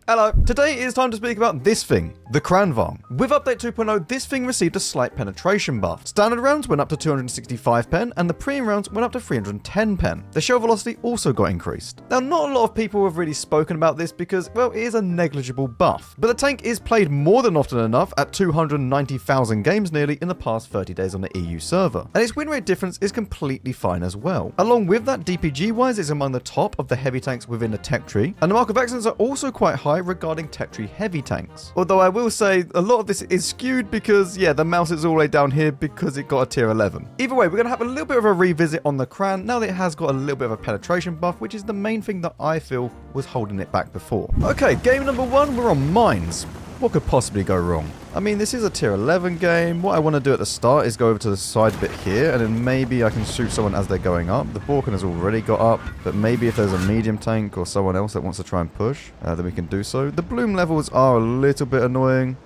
Hello. Today it is time to speak about this thing, the Kranvagn. With update 2.0, this thing received a slight penetration buff. Standard rounds went up to 265 pen, and the premium rounds went up to 310 pen. The shell velocity also got increased. Now, not a lot of people have really spoken about this because, well, it is a negligible buff. But the tank is played more than often enough at 290,000 games nearly in the past 30 days on the EU server. And its win rate difference is completely fine as well. Along with that, DPG-wise, it's among the top of the heavy tanks within the tech tree. And the mark of excellence are also quite high regarding tech tree heavy tanks. Although I will say a lot of this is skewed because, yeah, the mouse is all the way down here because it got a tier 11. Either way, we're going to have a little bit of a revisit on the Kran now that it has got a little bit of a penetration buff, which is the main thing that I feel was holding it back before. Okay, game number 1, we're on mines. What could possibly go wrong? I mean, this is a tier 11 game. What I want to do at the start is go over to the side bit here, and then maybe I can shoot someone as they're going up. The Borken has already got up, but maybe if there's a medium tank or someone else that wants to try and push, then we can do so. The bloom levels are a little bit annoying.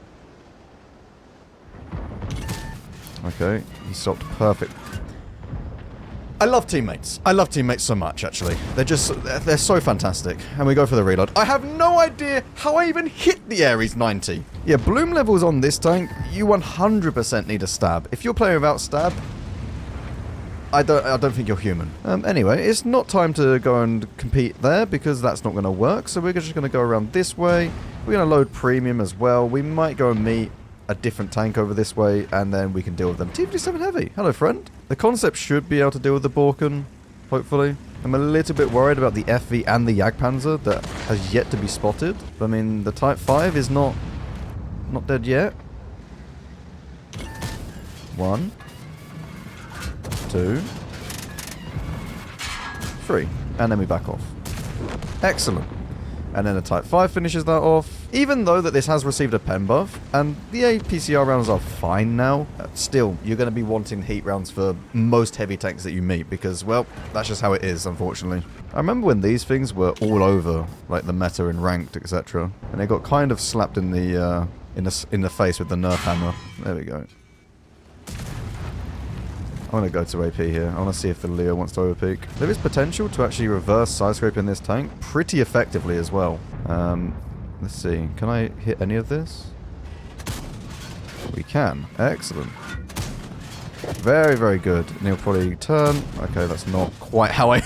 Okay, he stopped perfect. I love teammates. I love teammates so much, actually. They're so fantastic. And we go for the reload. I have no idea how I even hit the Ares 90. Yeah, bloom levels on this tank, you 100% need a stab. If you're playing without stab, I don't think you're human. Anyway, it's not time to go and compete there because that's not going to work. So we're just going to go around this way. We're going to load premium as well. We might go and meet a different tank over this way, and then we can deal with them. T57 heavy. Hello, friend. The concept should be able to deal with the Borken, hopefully. I'm a little bit worried about the FV and the Jagdpanzer that has yet to be spotted. I mean, the Type 5 is not dead yet. 1, 2, 3, and then we back off. Excellent. And then the Type 5 finishes that off. Even though that this has received a pen buff, and the APCR rounds are fine now, still, you're going to be wanting heat rounds for most heavy tanks that you meet, because, well, that's just how it is, unfortunately. I remember when these things were all over, like the meta and ranked, etc. And they got kind of slapped in the face with the nerf hammer. There we go. I'm going to go to AP here. I want to see if the Leo wants to overpeak. There is potential to actually reverse side scraping this tank pretty effectively as well. Let's see. Can I hit any of this? We can. Excellent. Very, very good. And he'll probably turn. Okay, that's not quite how I...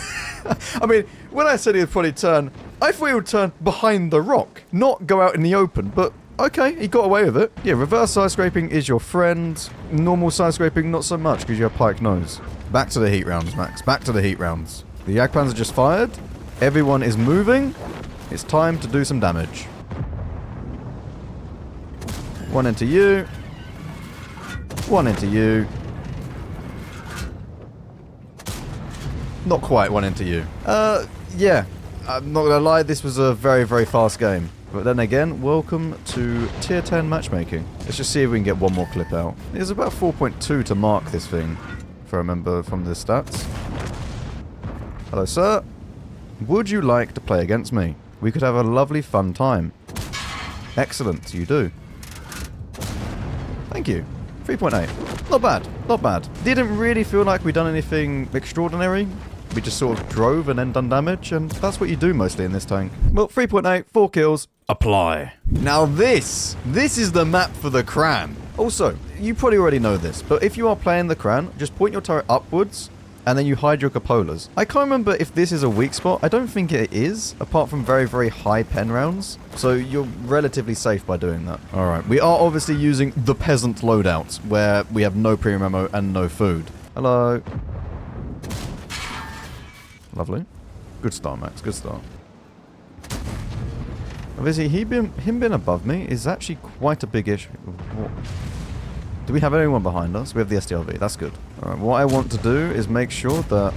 I mean, when I said he would probably turn, I thought he would turn behind the rock, not go out in the open, but... Okay, he got away with it. Yeah, reverse side scraping is your friend. Normal side scraping, not so much, because you have pike nose. Back to the heat rounds, Max. Back to the heat rounds. The Jagdpanzer just fired. Everyone is moving. It's time to do some damage. 1 into you. 1 into you. Not quite 1 into you. Yeah. I'm not gonna lie, this was a very, very fast game. But then again, welcome to tier 10 matchmaking. Let's just see if we can get one more clip out. It's about 4.2 to mark this thing, if I remember from the stats. Hello, sir. Would you like to play against me? We could have a lovely fun time. Excellent, you do. Thank you. 3.8. Not bad, not bad. Didn't really feel like we'd done anything extraordinary. We just sort of drove and then done damage, and that's what you do mostly in this tank. Well, 3.8, 4 kills, apply. Now this is the map for the Kran. Also, you probably already know this, but if you are playing the Kran, just point your turret upwards, and then you hide your cupolas. I can't remember if this is a weak spot. I don't think it is, apart from very, very high pen rounds. So you're relatively safe by doing that. Alright, we are obviously using the Peasant loadout, where we have no premium ammo and no food. Hello. Lovely. Good start, Max. Good start. Obviously, him being above me is actually quite a big issue. What? Do we have anyone behind us? We have the SDRV. That's good. Alright, what I want to do is make sure that...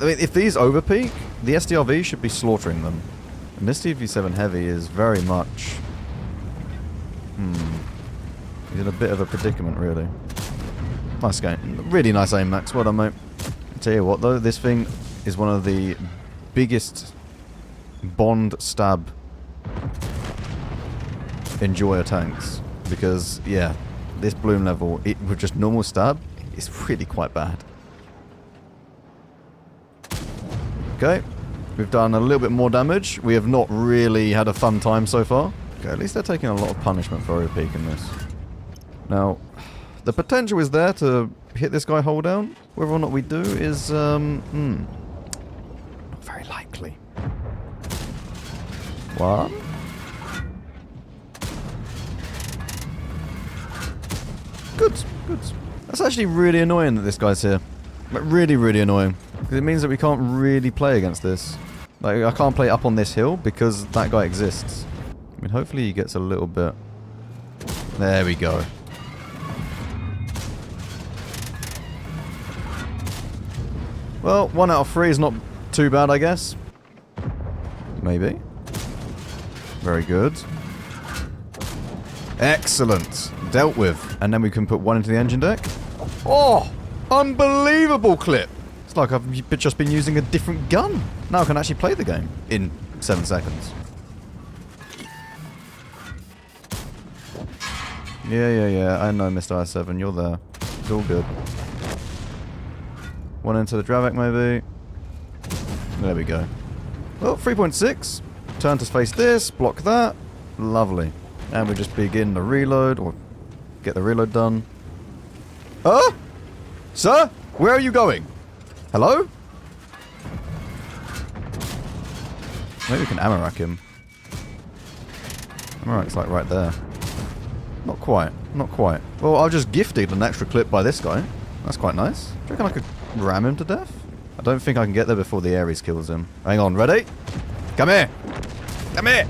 I mean, if these overpeak, the SDRV should be slaughtering them. And this TV7 Heavy is very much... He's in a bit of a predicament, really. Nice game. Really nice aim, Max. Well done, mate. Tell you what though, this thing is one of the biggest bond stab enjoyer tanks, because yeah, this bloom level, with just normal stab, is really quite bad. Okay, We've done a little bit more damage. We have not really had a fun time so far. Okay, at least they're taking a lot of punishment for overpeaking this. Now, the potential is there to hit this guy hold down. Whether or not we do is, not very likely. One. Good, good. That's actually really annoying that this guy's here. Like, really, really annoying. Because it means that we can't really play against this. Like, I can't play up on this hill because that guy exists. I mean, hopefully he gets a little bit... There we go. Well, 1 out of 3 is not too bad, I guess. Maybe. Very good. Excellent. Dealt with. And then we can put 1 into the engine deck. Oh! Unbelievable clip! It's like I've just been using a different gun. Now I can actually play the game in 7 seconds. Yeah. I know, Mr. I7. You're there. It's all good. 1 into the Dravak, maybe. There we go. Well, 3.6. Turn to face this. Block that. Lovely. And we just begin the reload, or get the reload done. Huh? Sir? Where are you going? Hello? Maybe we can ammo rack him. Ammo rack's like right there. Not quite. Not quite. Well, I've just gifted an extra clip by this guy. That's quite nice. Do you reckon I could ram him to death? I don't think I can get there before the Ares kills him. Hang on, ready? Come here! Come here!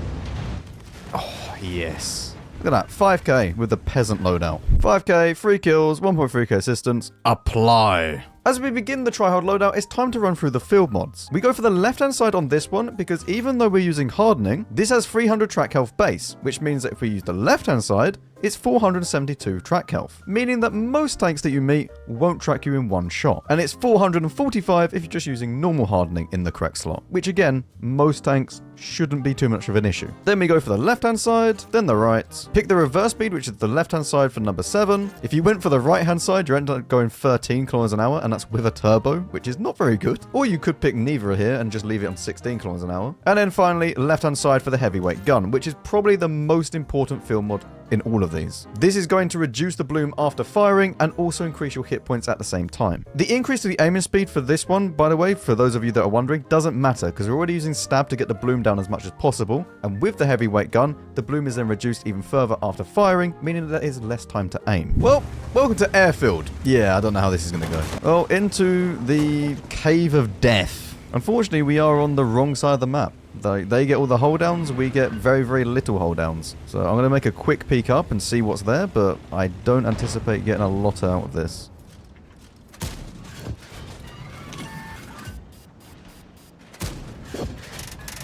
Oh, yes. Look at that. 5k with the Peasant loadout. 5k, 3 kills, 1.3k assistance. Apply. As we begin the tryhard loadout, it's time to run through the field mods. We go for the left-hand side on this one because even though we're using hardening, this has 300 track health base, which means that if we use the left-hand side, it's 472 track health, meaning that most tanks that you meet won't track you in one shot. And it's 445 if you're just using normal hardening in the correct slot, which again, most tanks shouldn't be too much of an issue. Then we go for the left-hand side, then the right. Pick the reverse speed, which is the left-hand side for number 7. If you went for the right-hand side, you end up going 13 kilometers an hour, and that's with a turbo, which is not very good. Or you could pick neither here and just leave it on 16 kilometers an hour. And then finally, left-hand side for the heavyweight gun, which is probably the most important field mod in all of these. This is going to reduce the bloom after firing and also increase your hit points at the same time. The increase to the aiming speed for this one, by the way, for those of you that are wondering, doesn't matter because we're already using stab to get the bloom down as much as possible, and with the heavyweight gun, the bloom is then reduced even further after firing, meaning that there is less time to aim. Well, welcome to Airfield. Yeah, I don't know how this is going to go. Well, into the Cave of Death. Unfortunately, we are on the wrong side of the map. They get all the holddowns, we get very, very little holddowns. So I'm going to make a quick peek up and see what's there, but I don't anticipate getting a lot out of this.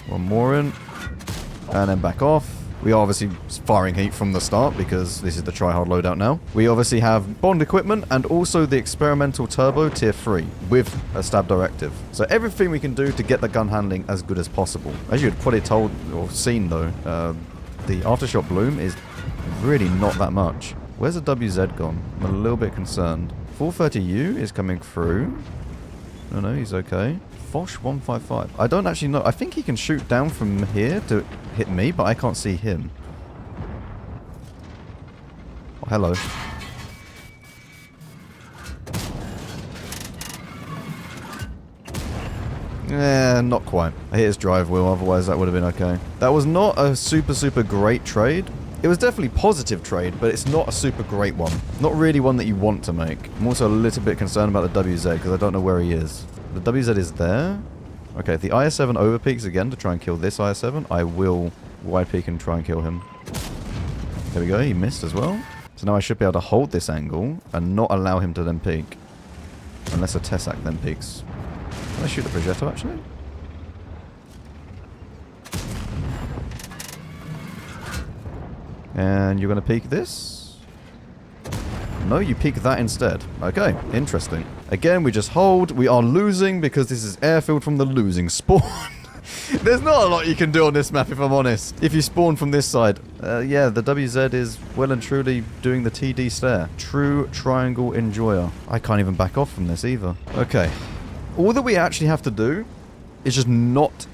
One more in, and then back off. We are obviously firing heat from the start because this is the tryhard loadout now. We obviously have bond equipment and also the experimental turbo tier 3 with a stab directive. So everything we can do to get the gun handling as good as possible. As you had probably told or seen though, the aftershock bloom is really not that much. Where's the WZ gone? I'm a little bit concerned. 430U is coming through. No, he's okay. Foch 155. I don't actually know. I think he can shoot down from here to hit me, but I can't see him. Oh, hello. Not quite. I hit his drive wheel, otherwise that would have been okay. That was not a super great trade. It was definitely positive trade, but it's not a super great one. Not really one that you want to make. I'm also a little bit concerned about the WZ because I don't know where he is. The WZ is there. Okay, if the IS-7 overpeaks again to try and kill this IS-7, I will wide peek and try and kill him. There we go, he missed as well. So now I should be able to hold this angle and not allow him to then peek. Unless a Tessac then peeks. Can I shoot the Progetto actually? And you're going to peek this? No, you peek that instead. Okay, interesting. Again, we just hold. We are losing because this is Airfield from the losing spawn. There's not a lot you can do on this map, if I'm honest. If you spawn from this side. Yeah, the WZ is well and truly doing the TD stare. True triangle enjoyer. I can't even back off from this either. Okay. All that we actually have to do is just not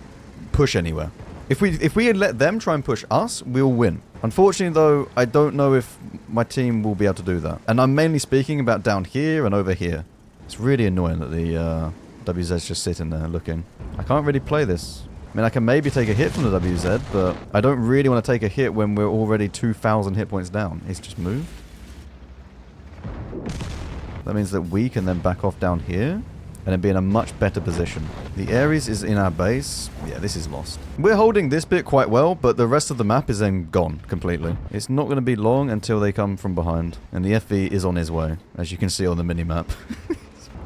push anywhere. If we had let them try and push us, we'll win. Unfortunately, though, I don't know if my team will be able to do that. And I'm mainly speaking about down here and over here. It's really annoying that the WZ's just sitting there looking. I can't really play this. I mean, I can maybe take a hit from the WZ, but I don't really want to take a hit when we're already 2,000 hit points down. He's just moved. That means that we can then back off down here and then be in a much better position. The Ares is in our base. Yeah, this is lost. We're holding this bit quite well, but the rest of the map is then gone completely. It's not going to be long until they come from behind. And the FV is on his way, as you can see on the mini-map.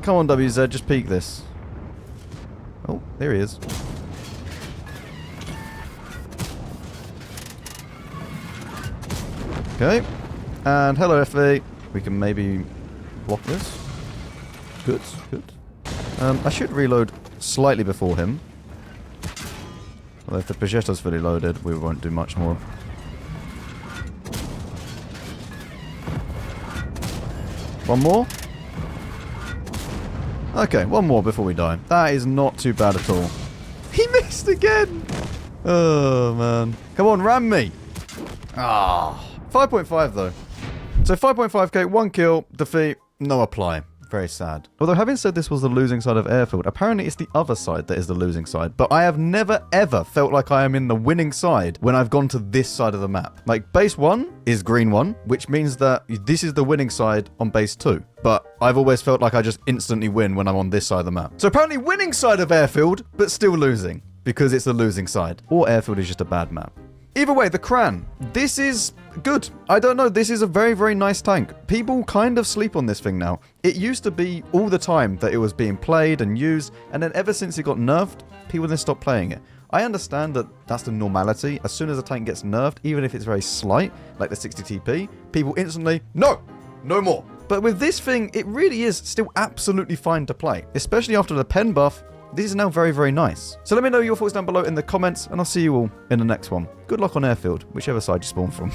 Come on, WZ, just peek this. Oh, there he is. Okay. And hello, FV. We can maybe block this. Good, good. I should reload slightly before him. Although if the Pajeto's fully loaded, we won't do much more. One more? Okay, one more before we die. That is not too bad at all. He missed again! Oh, man. Come on, ram me! Ah. 5.5 though. So 5.5k, 1 kill, defeat, no apply. Very sad. Although having said this was the losing side of Airfield, apparently it's the other side that is the losing side. But I have never ever felt like I am in the winning side when I've gone to this side of the map. Like base 1 is green 1, which means that this is the winning side on base 2. But I've always felt like I just instantly win when I'm on this side of the map. So apparently winning side of Airfield, but still losing. Because it's the losing side. Or Airfield is just a bad map. Either way, the Kran. This is good. I don't know. This is a very, very nice tank. People kind of sleep on this thing now. It used to be all the time that it was being played and used. And then ever since it got nerfed, people then stopped playing it. I understand that that's the normality. As soon as a tank gets nerfed, even if it's very slight, like the 60 TP, people instantly, no more. But with this thing, it really is still absolutely fine to play. Especially after the pen buff. This is now very, very nice. So let me know your thoughts down below in the comments, and I'll see you all in the next one. Good luck on Airfield, whichever side you spawn from.